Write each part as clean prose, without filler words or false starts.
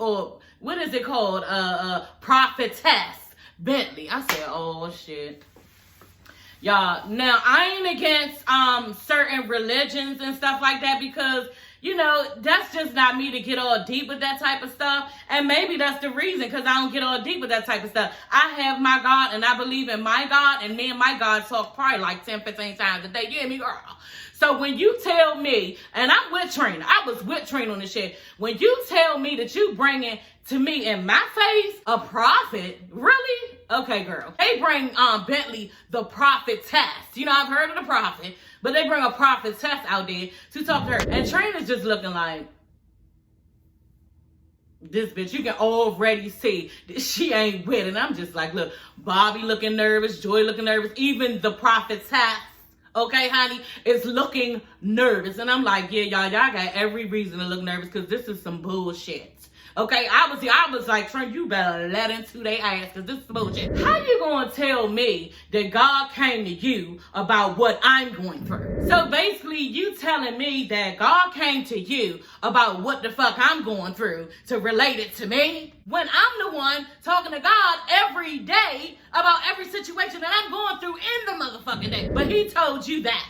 or what is it called? Prophetess Bentley. I said, oh shit. Y'all, now I ain't against certain religions and stuff like that, because you know, that's just not me to get all deep with that type of stuff. And maybe that's the reason, because I don't get all deep with that type of stuff. I have my God, and I believe in my God, and me and my God talk probably like 10, 15 times a day. You hear me, girl? So when you tell me, and I'm with Trina, I was with Trina on this shit. When you tell me that you bringing to me in my face a prophet, really? Okay, girl. They bring Bentley the prophetess. You know, I've heard of the prophet, but they bring a prophetess out there to talk to her. And Trina's just looking like, this bitch, you can already see that she ain't with it. And I'm just like, look, Bobby looking nervous, Joy looking nervous, even the prophetess, okay, honey, is looking nervous. And I'm like, yeah, y'all got every reason to look nervous, because this is some bullshit. Okay, I was like, Trent, you better let into their ass, because this is bullshit. How you gonna tell me that God came to you about what I'm going through? So basically, you telling me that God came to you about what the fuck I'm going through to relate it to me, when I'm the one talking to God every day about every situation that I'm going through in the motherfucking day. But he told you that.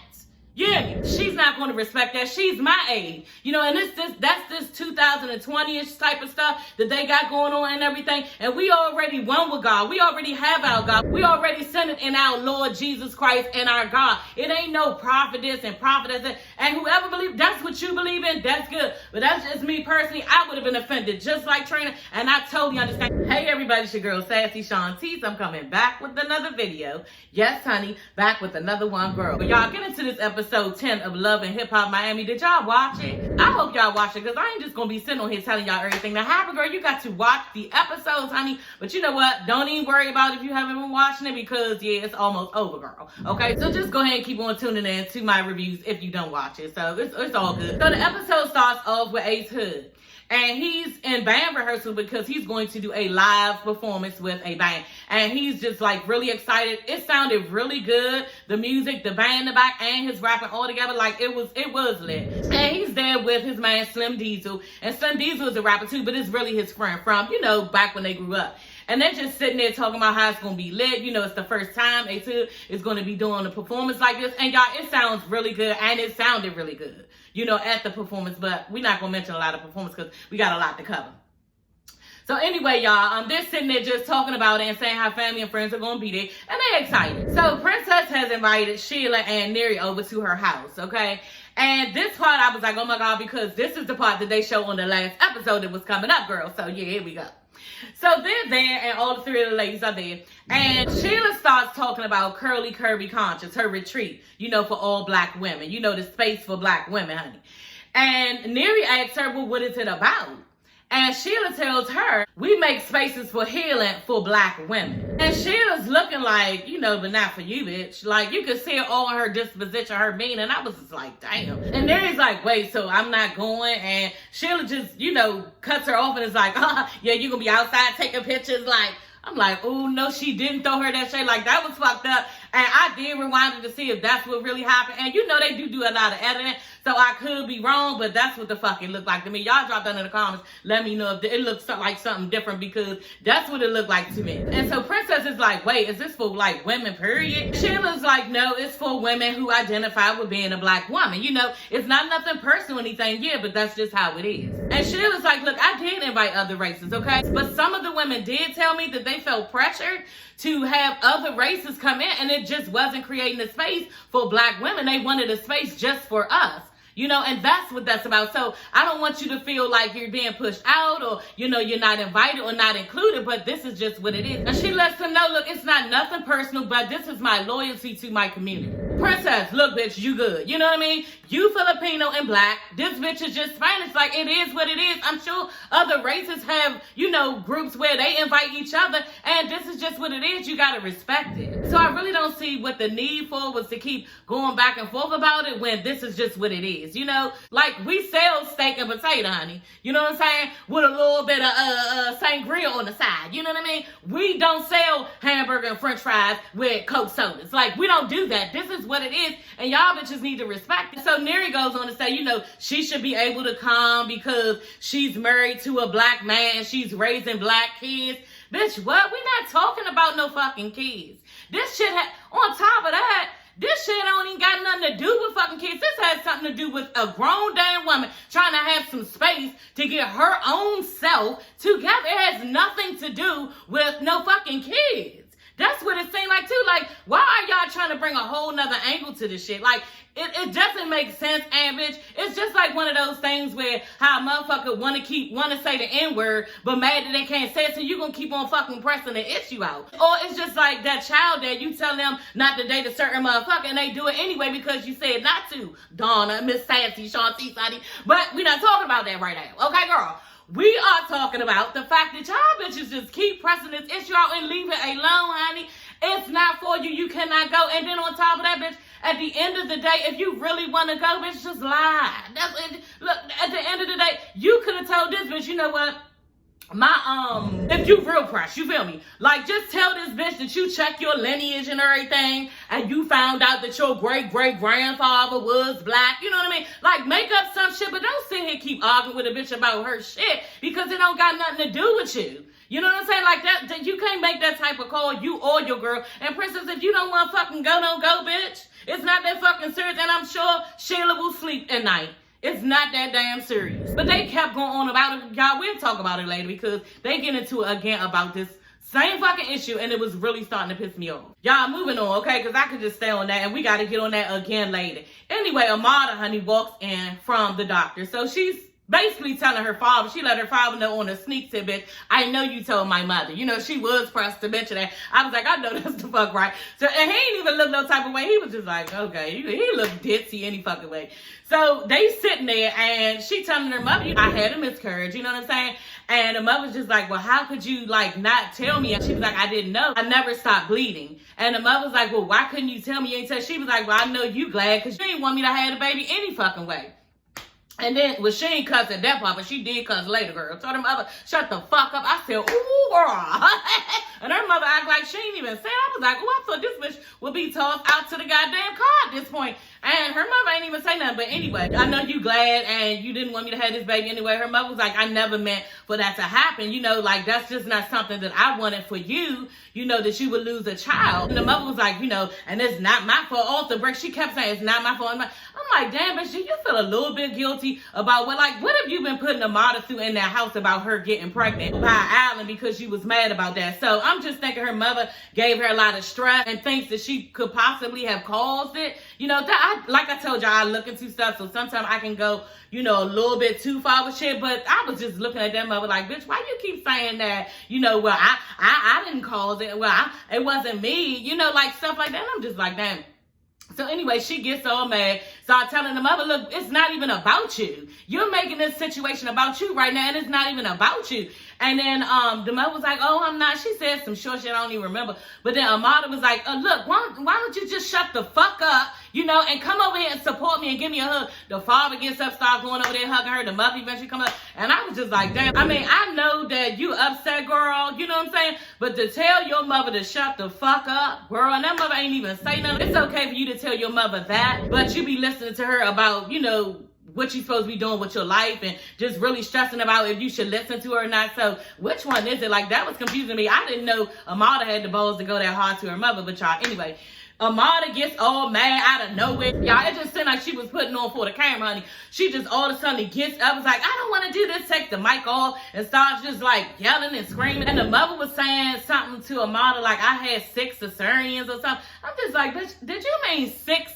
Yeah, she's not going to respect that. She's my age. You know, and that's this 2020-ish type of stuff that they got going on and everything. And we already won with God. We already have our God. We already centered in our Lord Jesus Christ and our God. It ain't no prophetess and prophetess. And whoever believes, that's what you believe in, that's good. But that's just me personally. I would have been offended just like Trina. And I totally understand. Hey, everybody, it's your girl, Sassy Shantice. I'm coming back with another video. Yes, honey, back with another one, girl. But y'all, get into this episode 10 of Love and Hip Hop Miami. Did y'all watch it? I hope y'all watch it, because I ain't just gonna be sitting on here telling y'all everything that happened, girl. You got to watch the episodes, honey. But you know what? Don't even worry about it if you haven't been watching it, because yeah, it's almost over, girl. Okay, so just go ahead and keep on tuning in to my reviews if you don't watch it. So it's all good. So the episode starts off with Ace Hood. And he's in band rehearsal because he's going to do a live performance with a band. And he's just like really excited. It sounded really good. The music, the band in the back, and his rapping all together. Like it was lit. And he's there with his man Slim Diesel. And Slim Diesel is a rapper too, but it's really his friend from, you know, back when they grew up. And they're just sitting there talking about how it's going to be lit. You know, it's the first time Ace Hood is going to be doing a performance like this. And y'all, it sounds really good. And it sounded really good, you know, at the performance. But we're not going to mention a lot of performance because we got a lot to cover. So anyway, y'all, they're sitting there just talking about it and saying how family and friends are going to be there. And they're excited. So Princess has invited Sheilah and Neri over to her house, okay? And this part, I was like, oh my God, because this is the part that they show on the last episode that was coming up, girl. So yeah, here we go. So they're there, and all the three of the ladies are there. And Sheilah starts talking about Curvy Conscious, her retreat, you know, for all black women. You know, the space for black women, honey. And Neri asks her, well, what is it about? And Sheilah tells her, we make spaces for healing for black women. And Sheilah's looking like, you know, but not for you, bitch. Like, you could see it all in her disposition, her being. And I was just like, damn. And Neri's like, wait, so I'm not going? And Sheilah just, you know, cuts her off and is like, yeah, you gonna be outside taking pictures? Like, I'm like, oh, no, she didn't throw her that shade. Like, that was fucked up. And I did rewind it to see if that's what really happened. And you know they do a lot of editing, so I could be wrong, but that's what the fuck it looked like to me. Y'all drop down in the comments. Let me know if it looks like something different, because that's what it looked like to me. And so Princess is like, wait, is this for like women, period? Sheilah's like, no, it's for women who identify with being a black woman. You know, it's not nothing personal or anything, yeah, but that's just how it is. And Sheilah's like, look, I did invite other races, okay? But some of the women did tell me that they felt pressured to have other races come in, and it just wasn't creating a space for black women. They wanted a space just for us. You know, and that's what that's about. So I don't want you to feel like you're being pushed out, or, you know, you're not invited or not included, but this is just what it is. And she lets them know, look, it's not nothing personal, but this is my loyalty to my community. Princess, look, bitch, you good. You know what I mean? You Filipino and black. This bitch is just Spanish. Like, it is what it is. I'm sure other races have, you know, groups where they invite each other, and this is just what it is. You got to respect it. So I really don't see what the need for was to keep going back and forth about it when this is just what it is. kids, you know? Like, we sell steak and potato, honey. You know what I'm saying? With a little bit of sangria on the side. You know what I mean? We don't sell hamburger and french fries with Coke sodas. Like, we don't do that. This is what it is, and y'all bitches need to respect it. So Neri goes on to say, you know, she should be able to come because she's married to a black man. She's raising black kids. Bitch, what? We not talking about no fucking kids. This shit, on top of that, this shit don't even got nothing to do with fucking kids. This has something to do with a grown damn woman trying to have some space to get her own self together. It has nothing to do with no fucking kids. That's what it seemed like too. Like, why are y'all trying to bring a whole nother angle to this shit? Like, it doesn't make sense, and bitch, it's just like one of those things where how a motherfucker want to say the N-word, but mad that they can't say it, so you gonna keep on fucking pressing the issue out. Or it's just like that child that you tell them not to date a certain motherfucker, and they do it anyway because you said not to. Donna, Miss Sassy, Shanti, Sonny. But we're not talking about that right now. Okay, girl? We are talking about the fact that y'all bitches just keep pressing this issue out and leave it alone, honey. It's not for you. You cannot go. And then on top of that, bitch, at the end of the day, if you really want to go, bitch, just lie. That's it. Look, at the end of the day, you could have told this bitch, you know what? If you real pressed, you feel me? Like, just tell this bitch that you check your lineage and everything, and you found out that your great-great-grandfather was black. You know what I mean? Like, make up some shit, but don't sit here keep arguing with a bitch about her shit because it don't got nothing to do with you. You know what I'm saying? Like, that you can't make that type of call, you or your girl. And princess, if you don't want to fucking go, don't go, bitch. It's not that fucking serious, and I'm sure Sheilah will sleep at night. It's not that damn serious. But they kept going on about it. Y'all, we'll talk about it later because they get into it again about this same fucking issue, and it was really starting to piss me off. Y'all, moving on, okay? Because I could just stay on that, and we got to get on that again later. Anyway, Amada, honey, walks in from the doctor. So she's basically telling her father, she let her father know on a sneak tip, bitch, I know you told my mother. You know, she was pressed to mention that. I was like, I know that's the fuck right. So, and he ain't even look no type of way. He was just like, okay, he looked ditzy any fucking way. So they sitting there, and she telling her mother, I had a miscarriage, you know what I'm saying? And the mother was just like, well, how could you, like, not tell me? And she was like, I didn't know. I never stopped bleeding. And the mother was like, well, why couldn't you tell me? And she was like, well, I know you glad because you didn't want me to have a baby any fucking way. And then, well, she ain't cuss at that part, but she did cuss later, girl. Told her mother, shut the fuck up. I said, ooh, girl. And her mother acted like she ain't even said. I was like, oh, I thought this bitch would be tossed out to the goddamn car at this point. And her mother ain't even say nothing. But anyway, I know you glad and you didn't want me to have this baby anyway. Her mother was like, I never meant for that to happen. You know, like, that's just not something that I wanted for you, you know, that you would lose a child. And the mother was like, you know, and it's not my fault. Also, Breck, she kept saying, it's not my fault. I'm like, damn, bitch, do you feel a little bit guilty about what have you been putting Amada through in that house about her getting pregnant by Alan because she was mad about that? So I'm just thinking her mother gave her a lot of stress and thinks that she could possibly have caused it. You know, like I told y'all, I look into stuff, so sometimes I can go, you know, a little bit too far with shit, but I was just looking at that mother like, bitch, why you keep saying that, you know, well, I didn't cause it, well, it wasn't me, you know, like stuff like that. And I'm just like, damn. So anyway, she gets all mad. Start telling the mother, look, it's not even about you. You're making this situation about you right now, and it's not even about you. And then the mother was like, oh, I'm not. She said some short shit I don't even remember. But then Amada was like, look, why don't you just shut the fuck up, you know, and come over here and support me and give me a hug. The father gets up, starts going over there hugging her. The mother eventually comes up. And I was just like, damn. I mean, I know that you upset, girl. You know what I'm saying? But to tell your mother to shut the fuck up, girl, and that mother ain't even say nothing. It's okay for you to tell your mother that, but you be listening to her about, you know, what you supposed to be doing with your life and just really stressing about if you should listen to her or not. So which one is it? Like, that was confusing me. I didn't know Amada had the balls to go that hard to her mother, but y'all, anyway, Amada gets all mad out of nowhere. Y'all, it just seemed like she was putting on for the camera, honey. She just all of a sudden gets up, was like, I don't want to do this, take the mic off, and starts just like yelling and screaming. And the mother was saying something to Amada like, I had 6 cesareans or something. I'm just like, bitch, did you mean 6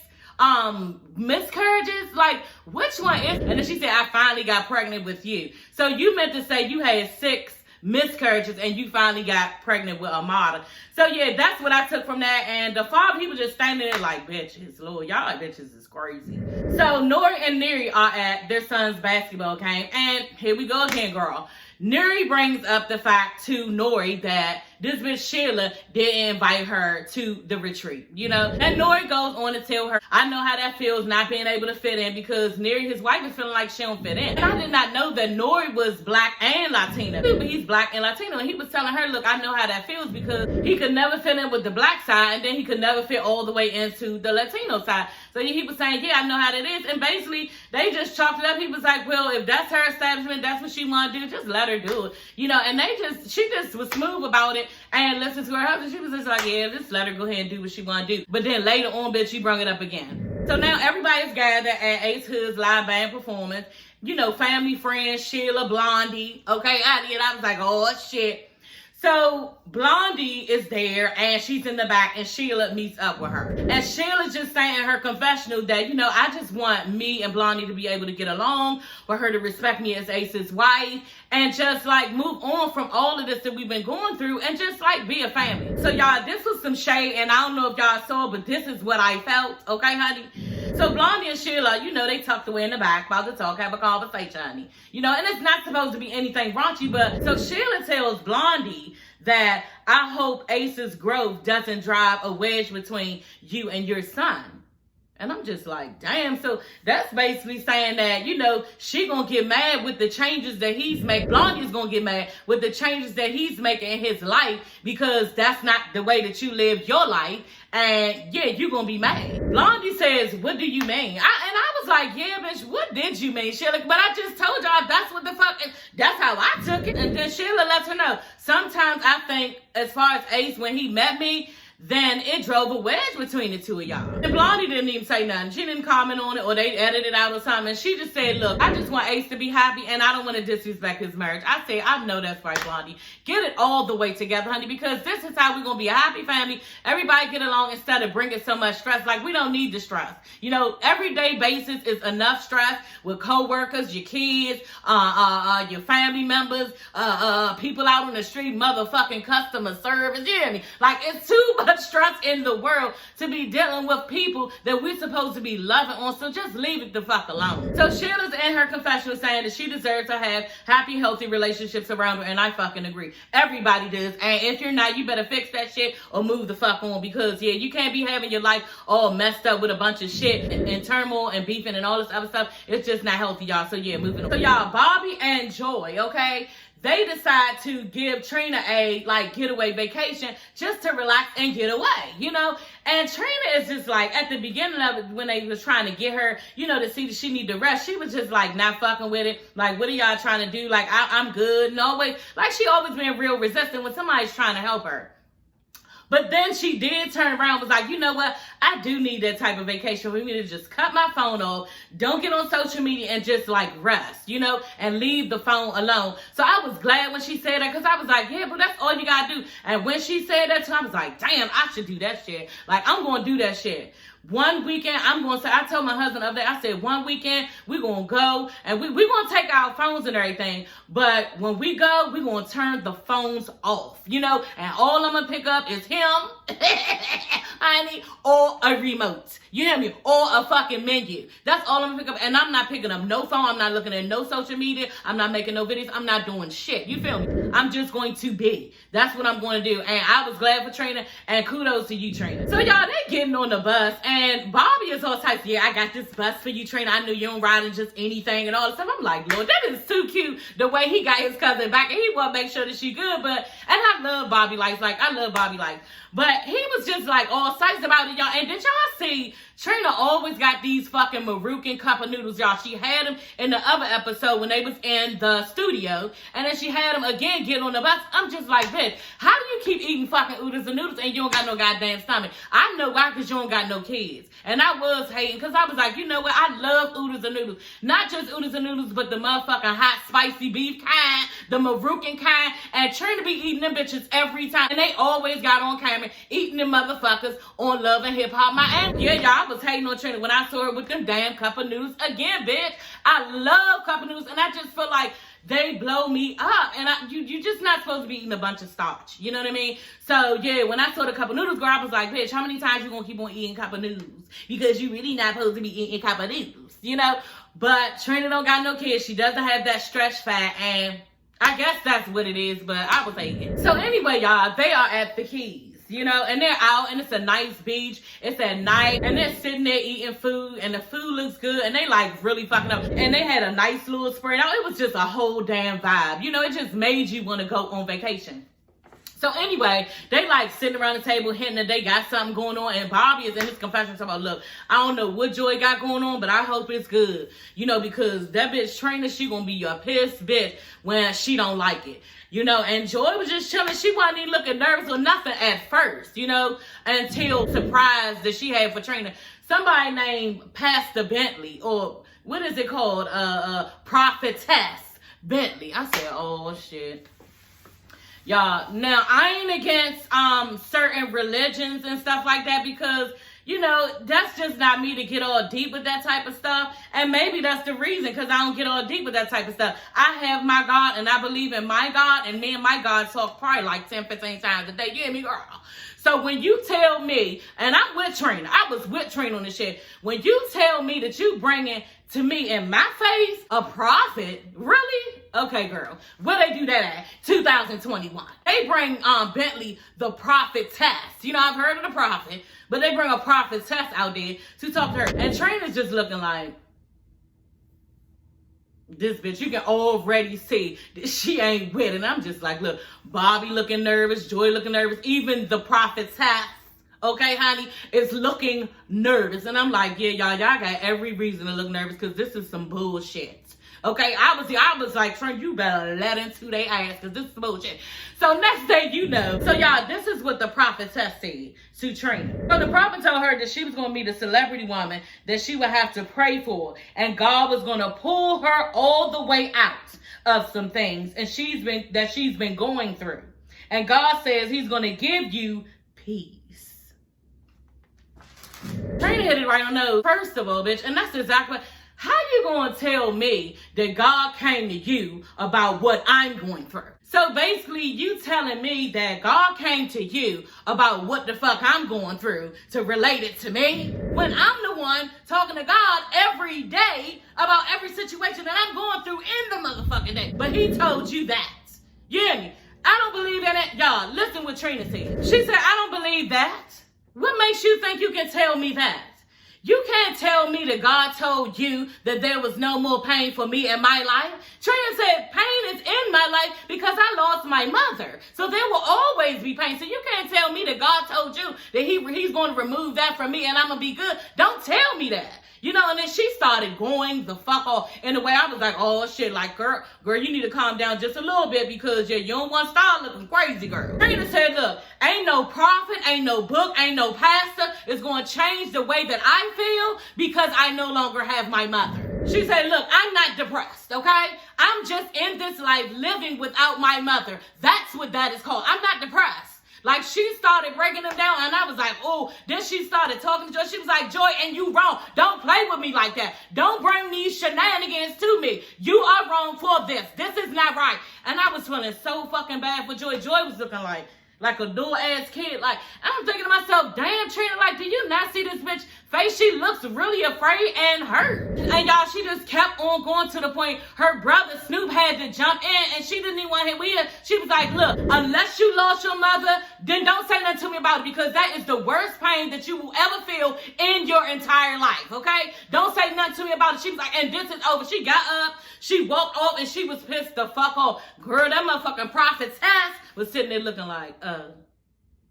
miscarriages? Like, which one is? And then she said, I finally got pregnant with you. So you meant to say you had 6 miscarriages and you finally got pregnant with Amada. So yeah, that's what I took from that. And the father, he was just standing there like, bitches, Lord, y'all bitches is crazy. So Nori and Neri are at their son's basketball game, and here we go again, girl. Neri brings up the fact to Nori that this bitch Sheilah didn't invite her to the retreat, you know? And Nori goes on to tell her, I know how that feels not being able to fit in because Neri, his wife, is feeling like she don't fit in. And I did not know that Nori was black and Latina. But he's black and Latino. And he was telling her, look, I know how that feels because he could never fit in with the black side and then he could never fit all the way into the Latino side. So he was saying, yeah, I know how that is. And basically, they just chalked it up. He was like, well, if that's her establishment, that's what she want to do, just let her do it. You know, and she just was smooth about it and listened to her husband. She was just like, yeah, just let her go ahead and do what she want to do. But then later on, bitch, she brung it up again. So now everybody's gathered at Ace Hood's live band performance. You know, family, friends, Sheilah, Blondie. Okay, and I was like, oh, shit. So Blondie is there and she's in the back and Sheilah meets up with her. And Sheilah's just saying in her confessional that, you know, I just want me and Blondie to be able to get along, for her to respect me as Ace's wife, and just like move on from all of this that we've been going through and just like be a family. So y'all, this was some shade and I don't know if y'all saw, but this is what I felt. Okay, honey? So Blondie and Sheilah, you know, they tucked away in the back, about to talk, have a conversation, honey. You know, and it's not supposed to be anything raunchy, but so Sheilah tells Blondie that I hope Ace's growth doesn't drive a wedge between you and your son. And I'm just like, damn. So that's basically saying that, you know, she gonna get mad with the changes that he's making. Blondie's gonna get mad with the changes that he's making in his life because that's not the way that you live your life. And yeah, you're gonna be mad. Blondie says, what do you mean? I was like, yeah, bitch, what did you mean, Sheilah? But I just told y'all that's what the fuck, that's how I took it. And then Sheilah lets her know, sometimes I think as far as Ace, when he met me, then it drove a wedge between the two of y'all. And Blondie didn't even say nothing. She didn't comment on it or they edited it out or something. And she just said, look, I just want Ace to be happy and I don't want to disrespect his marriage. I said, I know that's right, Blondie. Get it all the way together, honey, because this is how we're going to be a happy family. Everybody get along instead of bringing so much stress. Like, we don't need the stress. You know, everyday basis is enough stress with co-workers, your kids, your family members, people out on the street, motherfucking customer service. You hear me? Like, it's too much stress in the world to be dealing with people that we're supposed to be loving on, so just leave it the fuck alone. So Sheilah's in her confessional saying that she deserves to have happy, healthy relationships around her, and I fucking agree. Everybody does, and if you're not, you better fix that shit or move the fuck on, because yeah, you can't be having your life all messed up with a bunch of shit and turmoil and beefing and all this other stuff. It's just not healthy, y'all. So yeah, moving on. So y'all, Bobby and Joy, okay? They decide to give Trina a like getaway vacation just to relax and get away, you know? And Trina is just like, at the beginning of it, when they was trying to get her, you know, to see that she need to rest, she was just like not fucking with it. Like, what are y'all trying to do? Like, I'm good. And always, like, she always been real resistant when somebody's trying to help her. But then she did turn around and was like, you know what? I do need that type of vacation for me to just cut my phone off, don't get on social media, and just like rest, you know, and leave the phone alone. So I was glad when she said that, because I was like, yeah, but that's all you got to do. And when she said that to me, I was like, damn, I should do that shit. Like, I'm going to do that shit. One weekend, I'm going to say, I told my husband the other day, I said, one weekend, we're going to go and we're going to take our phones and everything. But when we go, we're going to turn the phones off, you know, and all I'm going to pick up is him, honey, or a remote. You hear me? Or a fucking menu. That's all I'm going to pick up. And I'm not picking up no phone. I'm not looking at no social media. I'm not making no videos. I'm not doing shit. You feel me? I'm just going to be. That's what I'm going to do. And I was glad for Trina, and kudos to you, Trina. So y'all, they getting on the bus, and Bobby is all types, yeah, I got this bus for you, Trina. I knew you don't ride in just anything and all this stuff. I'm like, Lord, that is too cute, the way he got his cousin back, and he want to make sure that she good. But, and I love Bobby Lights. Like, I love Bobby Lights. But he was just like all psyched about it, y'all. And did y'all see Trina always got these fucking Marucan cup of noodles, y'all. She had them in the other episode when they was in the studio, and then she had them again getting on the bus. I'm just like, bitch, how do you keep eating fucking oodles and noodles and you don't got no goddamn stomach? I know why, because you don't got no kids. And I was hating, because I was like, you know what? I love oodles and noodles. Not just oodles and noodles, but the motherfucking hot, spicy beef kind, the Marucan kind. And Trina be eating them bitches every time. And they always got on camera eating them motherfuckers on Love and Hip Hop Miami. Yeah, y'all, I was hating on Trina when I saw her with them damn cup of noodles again, bitch. I love cup of noodles, and I just feel like they blow me up. And you just not supposed to be eating a bunch of starch. You know what I mean? So, yeah, when I saw the cup of noodles, girl, I was like, bitch, how many times you gonna keep on eating cup of noodles? Because you really not supposed to be eating cup of noodles, you know? But Trina don't got no kids. She doesn't have that stretch fat, and I guess that's what it is, but I will take it. So anyway, y'all, they are at the Keys. You know, and they're out, and it's a nice beach. It's at night, and they're sitting there eating food, and the food looks good, and they like really fucking up. And they had a nice little spread out. It was just a whole damn vibe. You know, it just made you want to go on vacation. So anyway, they like sitting around the table hinting that they got something going on. And Bobby is in his confession talking about, look, I don't know what Joy got going on, but I hope it's good. You know, because that bitch Trina, she gonna be your pissed bitch when she don't like it. You know, and Joy was just chilling. She wasn't even looking nervous or nothing at first, you know, until surprise that she had for Trina. Somebody named Pastor Bentley, or what is it called? Prophetess Bentley. I said, oh shit. Y'all, now I ain't against certain religions and stuff like that because, you know, that's just not me to get all deep with that type of stuff. And maybe that's the reason, because I don't get all deep with that type of stuff. I have my God and I believe in my God, and me and my God talk probably like 10, 15 times a day. You hear me, girl? So when you tell me, and I'm with Trina, I was with Trina on this shit. When you tell me that you bringing to me in my face a prophet, really? Okay, girl. Where they do that at? 2021. They bring Bentley the prophetess. You know, I've heard of the prophet, but they bring a prophetess out there to talk to her. And Trina's just looking like, this bitch, you can already see that she ain't with it. And I'm just like, look, Bobby looking nervous, Joy looking nervous, even the prophetess, okay, honey, is looking nervous. And I'm like, yeah, y'all got every reason to look nervous because this is some bullshit. Okay, I was like, Trina, you better let into their ass because this is bullshit. So next day, you know. So y'all, this is what the prophetess said to Trina. So the prophet told her that she was going to meet a celebrity woman that she would have to pray for. And God was going to pull her all the way out of some things and she's been going through. And God says he's going to give you peace. Trina hit it right on the nose. First of all, bitch, and that's exactly... How you gonna tell me that God came to you about what I'm going through? So basically, you telling me that God came to you about what the fuck I'm going through to relate it to me? When I'm the one talking to God every day about every situation that I'm going through in the motherfucking day. But he told you that. You hear me? I don't believe in it. Y'all, listen what Trina said. She said, I don't believe that. What makes you think you can tell me that? You can't tell me that God told you that there was no more pain for me in my life. Trina said, pain is in my life because I lost my mother. So there will always be pain. So you can't tell me that God told you that he's going to remove that from me and I'm going to be good. Don't tell me that. You know, and then she started going the fuck off. In a way, I was like, oh, shit, like, girl, you need to calm down just a little bit because, yeah, you don't want to start looking crazy, girl. Trina said, look, ain't no prophet, ain't no book, ain't no pastor is going to change the way that I feel because I no longer have my mother. She said, look, I'm not depressed, okay? I'm just in this life living without my mother. That's what that is called. I'm not depressed. Like, she started breaking them down, and I was like, oh. Then she started talking to Joy. She was like, Joy, and you wrong. Don't play with me like that. Don't bring these shenanigans to me. You are wrong for this. This is not right. And I was feeling so fucking bad for Joy. Joy was looking like a dull-ass kid. Like, I'm thinking to myself, damn, Trina, like, do you not see this bitch face? She looks really afraid and hurt. And y'all, she just kept on going to the point her brother Snoop had to jump in, and she didn't even want to hit with. She was like, look, unless you lost your mother, then don't say nothing to me about it because that is the worst pain that you will ever feel in your entire life, okay? Don't say nothing to me about it. She was like, and this is over. She got up, she walked off, and she was pissed the fuck off. Girl, that motherfucking prophet's ass was sitting there looking like,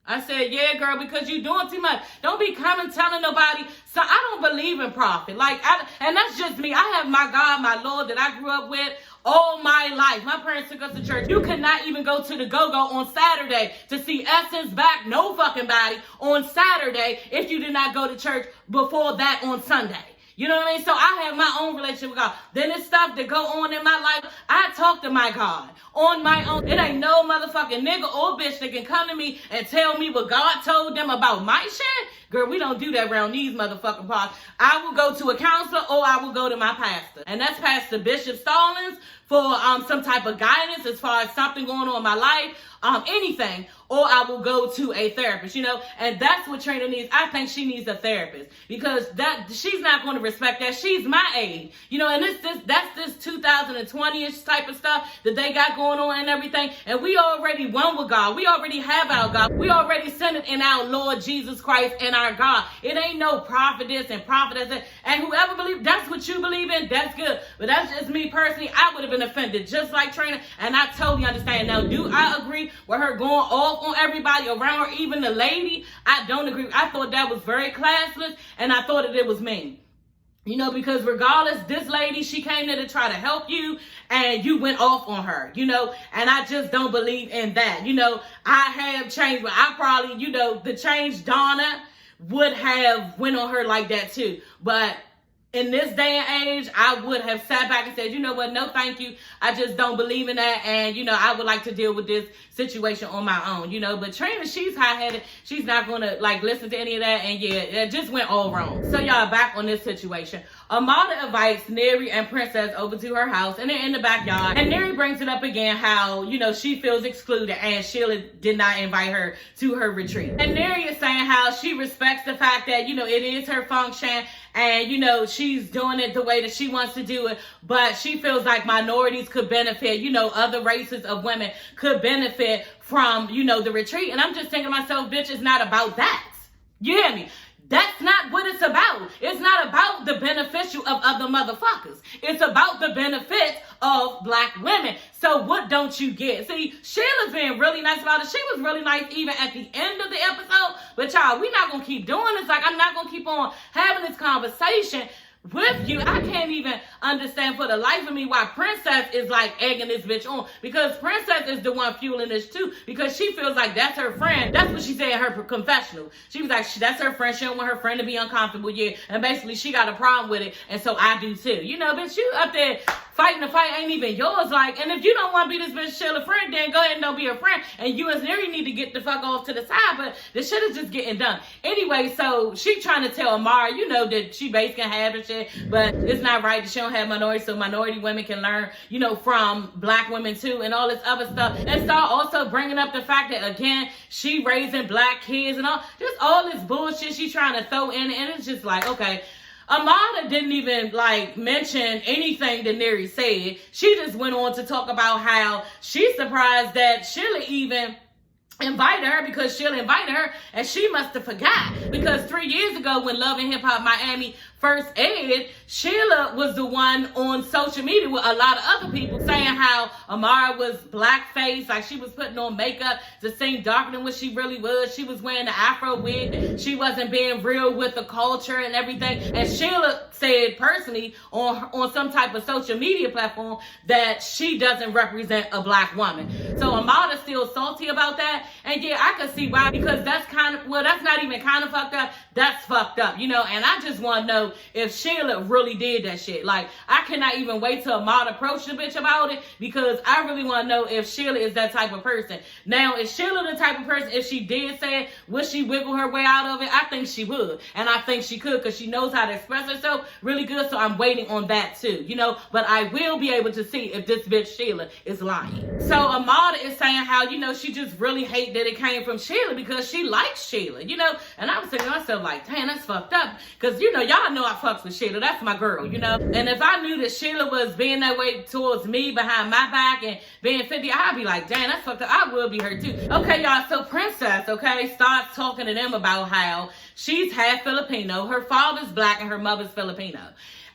I said, yeah, girl, because you doing too much. Don't be coming telling nobody. So I don't believe in prophet. Like, and that's just me. I have my God, my Lord that I grew up with all my life. My parents took us to church. You could not even go to the go-go on Saturday to see Essence back, no fucking body, on Saturday if you did not go to church before that on Sunday. You know what I mean? So I have my own relationship with God. Then there's stuff that go on in my life. I talk to my God on my own. It ain't no motherfucking nigga or bitch that can come to me and tell me what God told them about my shit. Girl, we don't do that around these motherfucking parts. I will go to a counselor or I will go to my pastor. And that's Pastor Bishop Stallings for some type of guidance as far as something going on in my life. anything, or I will go to a therapist, and that's what Trina needs. I think she needs a therapist, because she's not going to respect that. She's my age, and that's this 2020-ish type of stuff that they got going on and everything. And we already won with God. We already have our God. We already centered in our Lord Jesus Christ and our God. It ain't no prophetess and prophetess, and whoever believes, that's what you believe in, that's good. But that's just me personally. I would have been offended just like Trina, and I totally understand. Now, do I agree with her going off on everybody around her, even the lady? I don't agree. I thought that was very classless, and I thought that it was mean. Because regardless, this lady, she came there to try to help you, and you went off on her, and I just don't believe in that. I have changed, but I probably, the change Donna would have went on her like that too. But in this day and age, I would have sat back and said, you know what, no thank you. I just don't believe in that, and I would like to deal with this situation on my own, But Trina, she's hot-headed. She's not going to listen to any of that, and yeah, it just went all wrong. So y'all, back on this situation. Amada invites Neri and Princess over to her house, and they're in the backyard. And Neri brings it up again how, she feels excluded, and Sheilah did not invite her to her retreat. And Neri is saying how she respects the fact that, it is her function, and, she's doing it the way that she wants to do it, but she feels like minorities could benefit, other races of women could benefit from, the retreat. And I'm just thinking to myself, bitch, it's not about that. You hear me? That's not what it's about. It's not about the beneficial of other motherfuckers. It's about the benefits of black women. So what don't you get? See, Sheilah's being really nice about it. She was really nice even at the end of the episode. But y'all, we're not going to keep doing this. I'm not going to keep on having this conversation with you. I can't even understand for the life of me why Princess is egging this bitch on, because Princess is the one fueling this too, because she feels like that's her friend. That's what she said in her confessional. She was like, that's her friend. She don't want her friend to be uncomfortable. Yeah, and basically she got a problem with it, and so I do too. Bitch, you up there fighting the fight ain't even yours. And if you don't want to be this bitch Sheila friend, then go ahead and don't be her friend, and you and Neri need to get the fuck off to the side. But the shit is just getting done anyway. So she trying to tell Amara, that she basically can have the shit, but it's not right that she don't have minorities, so minority women can learn, from black women too, and all this other stuff. And start also bringing up the fact that, again, she raising black kids and all this bullshit she trying to throw in, and it's just okay. Amada didn't even mention anything that Neri said. She just went on to talk about how she's surprised that Sheilah even invited her, because Sheilah invited her and she must have forgot, because 3 years ago when Love and Hip Hop Miami first aired, Sheilah was the one on social media with a lot of other people saying how Amara was blackface, she was putting on makeup to seem darker than what she really was. She was wearing the Afro wig. She wasn't being real with the culture and everything. And Sheilah said personally on some type of social media platform that she doesn't represent a black woman. So Amada's still salty about that. And yeah, I can see why, because that's not even kind of fucked up. That's fucked up, and I just want to know if Sheilah really did that shit. I cannot even wait till Amada approach the bitch about it, because I really want to know if Sheilah is that type of person. Now, is Sheilah the type of person, if she did say it, would she wiggle her way out of it? I think she would. And I think she could, because she knows how to express herself really good. So I'm waiting on that too, But I will be able to see if this bitch Sheilah is lying. So Amada is saying how, she just really hate that it came from Sheilah, because she likes Sheilah, And I was thinking to myself, damn, that's fucked up. Because, y'all know I fucks with Sheilah. That's my girl, And if I knew that Sheilah was being that way towards me behind my back and being 50, I'd be like, damn, that's fucked up. I will be her too. Okay, y'all. So Princess, starts talking to them about how she's half Filipino. Her father's black and her mother's Filipino.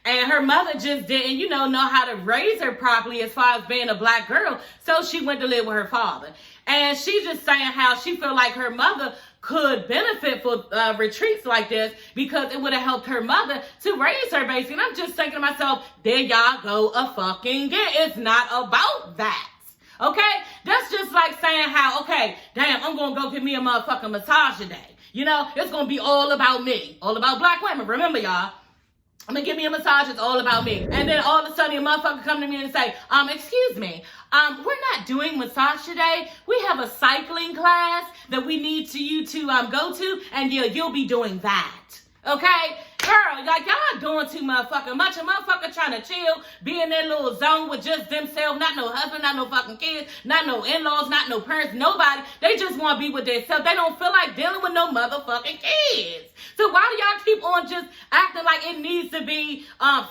And her mother just didn't, know how to raise her properly as far as being a black girl. So she went to live with her father. And she's just saying how she felt like her mother could benefit for retreats like this, because it would have helped her mother to raise her, basically. And I'm just thinking to myself, there y'all go a fucking get. It's not about that. Okay? That's just like saying how, damn, I'm going to go get me a motherfucking massage today. It's going to be all about me. All about black women. Remember, y'all. I'm going to give me a massage. It's all about me. And then all of a sudden, a motherfucker come to me and say, excuse me, we're not doing massage today. We have a cycling class that we need you to go to, and yeah, you'll be doing that. Okay? Girl, like, y'all doing too motherfucking much. A motherfucker trying to chill, be in their little zone with just themselves, not no husband, not no fucking kids, not no in-laws, not no parents, nobody. They just want to be with themselves. They don't feel like dealing with no motherfucking kids. So why do y'all keep on just acting like it needs to be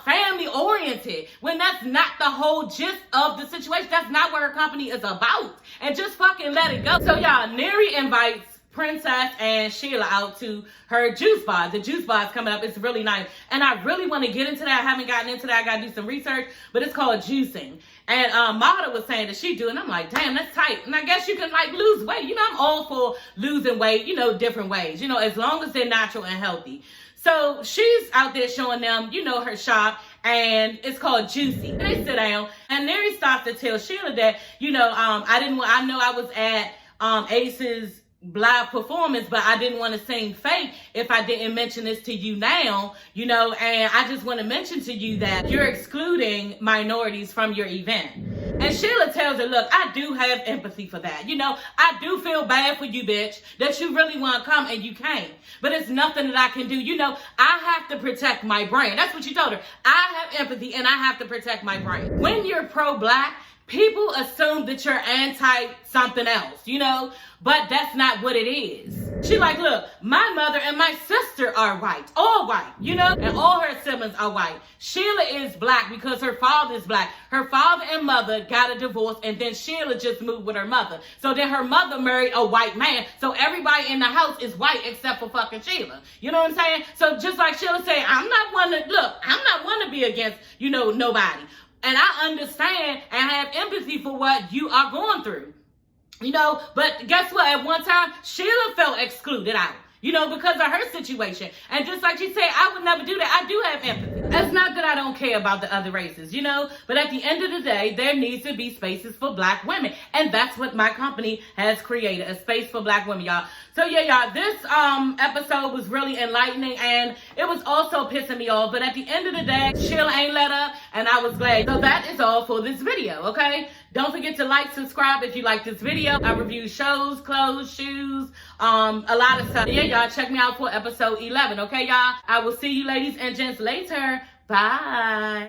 family oriented when that's not the whole gist of the situation? That's not what her company is about. And just fucking let it go. So y'all, Neri invites Princess and Sheilah out to her juice bar. The juice bar is coming up. It's really nice. And I really want to get into that. I haven't gotten into that. I got to do some research. But it's called juicing. And Mata was saying that she do. And I'm like, damn, that's tight. And I guess you can like lose weight. You know, I'm all for losing weight, you know, different ways. You know, as long as they're natural and healthy. So she's out there showing them, you know, her shop. And it's called Juicy. And they sit down. And Neri starts to tell Sheilah that, you know, I know I was at Ace's live performance, but I didn't want to sing fake if I didn't mention this to you now, you know, and I just want to mention to you that you're excluding minorities from your event. And Sheilah tells her, look, I do have empathy for that. You know, I do feel bad for you, bitch, that you really want to come and you can't. But it's nothing that I can do. You know, I have to protect my brand. That's what she told her. I have empathy and I have to protect my brand. When you're pro-black, people assume that you're anti something else, you know, but that's not what it is. She like, look, my mother and my sister are white, all white, you know, and all her siblings are white. Sheilah is black because her father is black. Her father and mother got a divorce, and then Sheilah just moved with her mother. So then her mother married a white man. So everybody in the house is white except for fucking Sheilah. You know what I'm saying? So just like Sheilah said, I'm not one to be against, you know, nobody. And I understand and have empathy for what you are going through. You know, but guess what? At one time, Sheilah felt excluded out, you know, because of her situation. And just like she said, I would never do that. I do have empathy. It's not that I don't care about the other races, you know, but at the end of the day, there needs to be spaces for black women. And that's what my company has created, a space for black women, y'all. So yeah, y'all, this episode was really enlightening, and it was also pissing me off. But at the end of the day, Sheilah ain't let up, and I was glad. So that is all for this video, okay? Don't forget to like, subscribe if you like this video. I review shows, clothes, shoes, a lot of stuff. Yeah, y'all, check me out for episode 11, okay, y'all? I will see you ladies and gents later. Bye.